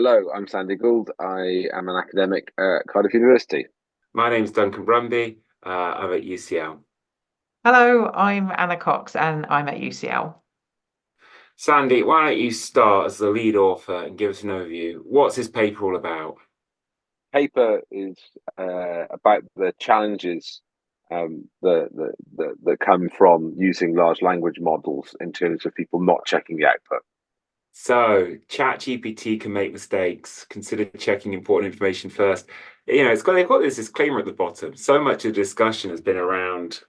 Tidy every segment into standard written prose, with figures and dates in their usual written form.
Hello, I'm Sandy Gould. I am an academic at Cardiff University. My name's Duncan Brumby. I'm at UCL. Hello, I'm Anna Cox and I'm at UCL. Sandy, why don't you start as the lead author and give us an overview? What's this paper all about? Paper is about the challenges that come from using large language models in terms of people not checking the output. So, ChatGPT can make mistakes. Consider checking important information first. They've got this disclaimer at the bottom. So much of the discussion has been around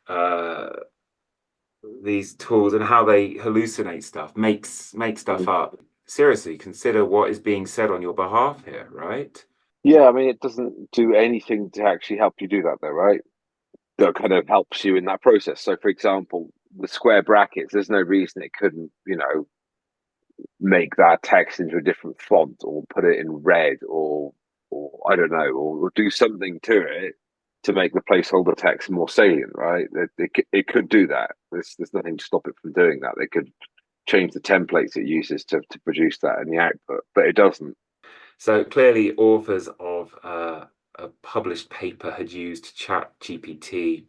these tools and how they hallucinate stuff, make stuff up. Seriously, consider what is being said on your behalf here, right? Yeah, I mean, it doesn't do anything to actually help you do that, though, right? That kind of helps you in that process. So, for example, the square brackets, there's no reason it couldn't, make that text into a different font or put it in red or I don't know, or do something to it to make the placeholder text more salient, right? It could do that. There's nothing to stop it from doing that. They could change the templates it uses to produce that in the output, but it doesn't. So clearly, authors of a published paper had used ChatGPT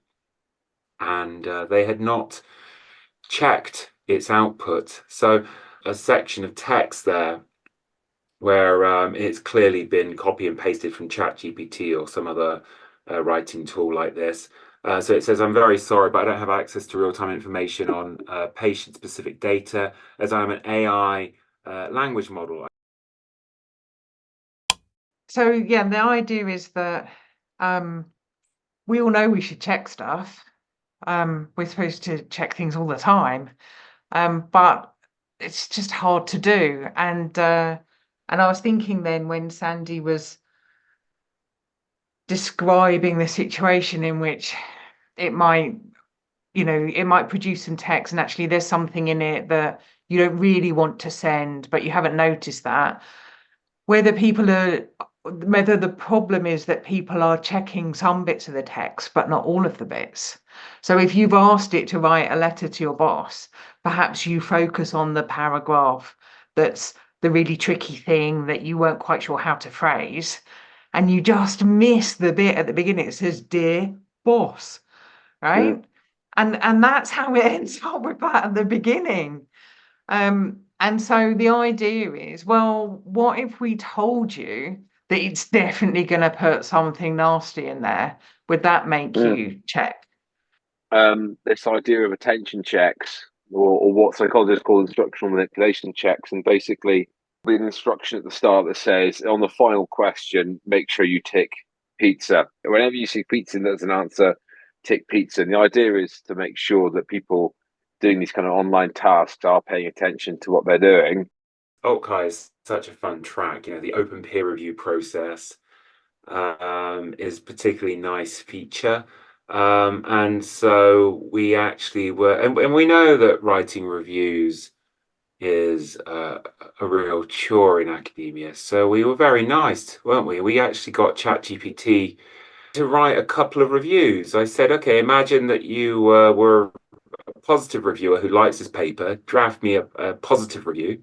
and they had not checked its output. So a section of text there where it's clearly been copy and pasted from ChatGPT or some other writing tool like this. So it says, I'm very sorry, but I don't have access to real-time information on patient-specific data as I'm an AI language model. So yeah, the idea is that we all know we should check stuff. We're supposed to check things all the time, but it's just hard to do. And I was thinking then when Sandy was describing the situation in which it might, it might produce some text and actually there's something in it that you don't really want to send, but you haven't noticed that. Whether the problem is that people are checking some bits of the text, but not all of the bits. So if you've asked it to write a letter to your boss, perhaps you focus on the paragraph that's the really tricky thing that you weren't quite sure how to phrase, and you just miss the bit at the beginning. It says, "Dear boss," right? Mm. And that's how it ends up with that at the beginning. And so the idea is, well, what if we told you that it's definitely going to put something nasty in there? Would that make Mm. you check? This idea of attention checks, or what psychologists call instructional manipulation checks, and basically be an instruction at the start that says, on the final question, make sure you tick pizza. Whenever you see pizza, there's an answer, tick pizza. And the idea is to make sure that people doing these kind of online tasks are paying attention to what they're doing. AltCHI is such a fun track. The open peer review process is a particularly nice feature. And so we actually were, and we know that writing reviews is a real chore in academia. So we were very nice, weren't we? We actually got ChatGPT to write a couple of reviews. I said, okay, imagine that you were a positive reviewer who likes this paper, draft me a positive review.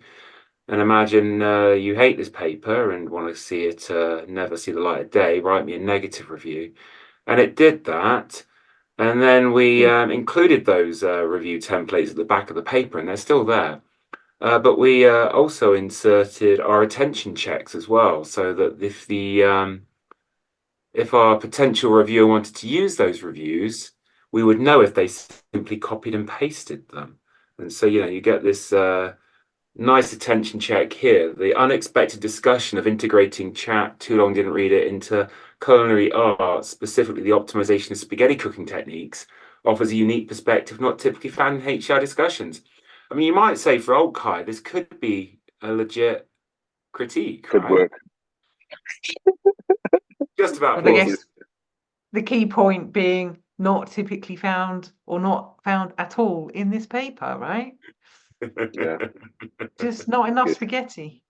And imagine you hate this paper and want to see it never see the light of day, write me a negative review. And it did that. And then we included those review templates at the back of the paper, and they're still there. But we also inserted our attention checks as well, so that if our potential reviewer wanted to use those reviews, we would know if they simply copied and pasted them. And so you get this nice attention check here. The unexpected discussion of integrating chat, too long didn't read it, into culinary arts, specifically the optimization of spaghetti cooking techniques, offers a unique perspective not typically found in HR discussions. I mean, you might say for AltCHI, this could be a legit critique, Could right? work. Just about But I plausible. guess the key point being not typically found or not found at all in this paper, right? Yeah, Just not enough good. spaghetti.